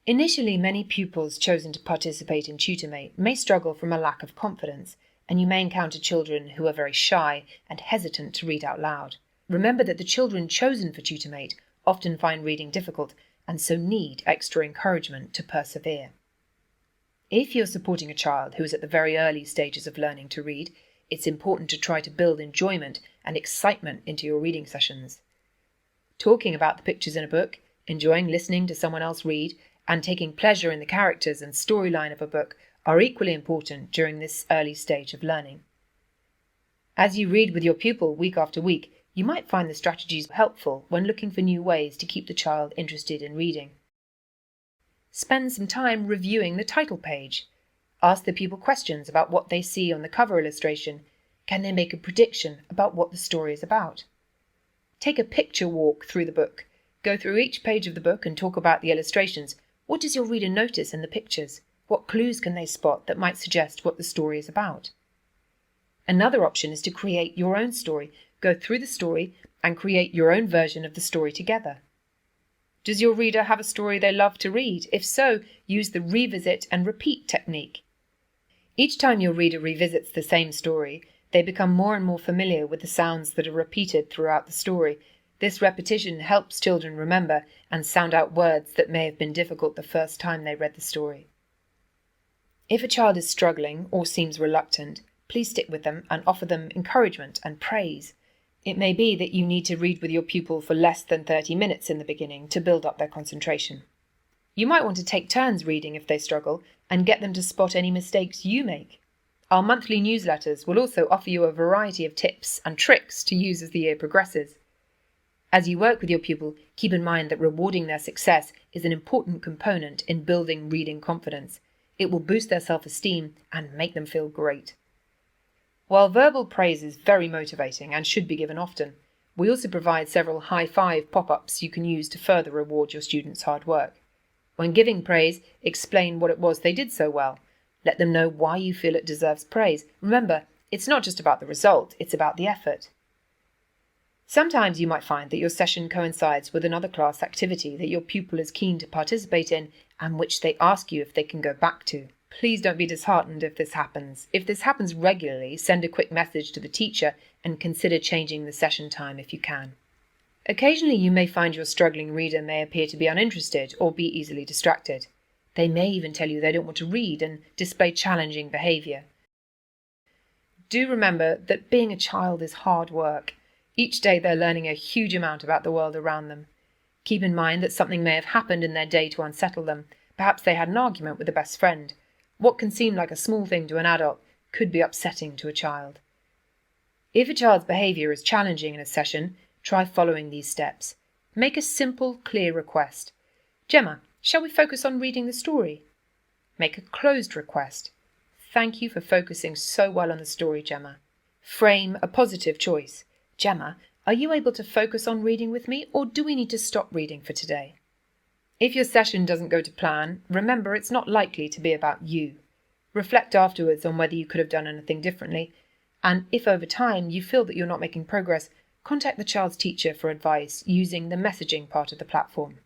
Initially, many pupils chosen to participate in TutorMate may struggle from a lack of confidence, and you may encounter children who are very shy and hesitant to read out loud. Remember that the children chosen for TutorMate often find reading difficult and so need extra encouragement to persevere. If you're supporting a child who is at the very early stages of learning to read, it's important to try to build enjoyment and excitement into your reading sessions. Talking about the pictures in a book, enjoying listening to someone else read, and taking pleasure in the characters and storyline of a book are equally important during this early stage of learning. As you read with your pupil week after week, you might find the strategies helpful when looking for new ways to keep the child interested in reading. Spend some time reviewing the title page. Ask the pupil questions about what they see on the cover illustration. Can they make a prediction about what the story is about? Take a picture walk through the book. Go through each page of the book and talk about the illustrations. What does your reader notice in the pictures? What clues can they spot that might suggest what the story is about? Another option is to create your own story. Go through the story and create your own version of the story together. Does your reader have a story they love to read? If so, use the revisit and repeat technique. Each time your reader revisits the same story, they become more and more familiar with the sounds that are repeated throughout the story. This repetition helps children remember and sound out words that may have been difficult the first time they read the story. If a child is struggling or seems reluctant, please stick with them and offer them encouragement and praise. It may be that you need to read with your pupil for less than 30 minutes in the beginning to build up their concentration. You might want to take turns reading if they struggle and get them to spot any mistakes you make. Our monthly newsletters will also offer you a variety of tips and tricks to use as the year progresses. As you work with your pupil, keep in mind that rewarding their success is an important component in building reading confidence. It will boost their self-esteem and make them feel great. While verbal praise is very motivating and should be given often, we also provide several high-five pop-ups you can use to further reward your students' hard work. When giving praise, explain what it was they did so well. Let them know why you feel it deserves praise. Remember, it's not just about the result, it's about the effort. Sometimes you might find that your session coincides with another class activity that your pupil is keen to participate in and which they ask you if they can go back to. Please don't be disheartened if this happens. If this happens regularly, send a quick message to the teacher and consider changing the session time if you can. Occasionally you may find your struggling reader may appear to be uninterested or be easily distracted. They may even tell you they don't want to read and display challenging behaviour. Do remember that being a child is hard work. Each day they're learning a huge amount about the world around them. Keep in mind that something may have happened in their day to unsettle them. Perhaps they had an argument with a best friend. What can seem like a small thing to an adult could be upsetting to a child. If a child's behaviour is challenging in a session, try following these steps. Make a simple, clear request. Gemma, shall we focus on reading the story? Make a closed request. Thank you for focusing so well on the story, Gemma. Frame a positive choice. Gemma, are you able to focus on reading with me, or do we need to stop reading for today? If your session doesn't go to plan, remember it's not likely to be about you. Reflect afterwards on whether you could have done anything differently, and if over time you feel that you're not making progress, contact the child's teacher for advice using the messaging part of the platform.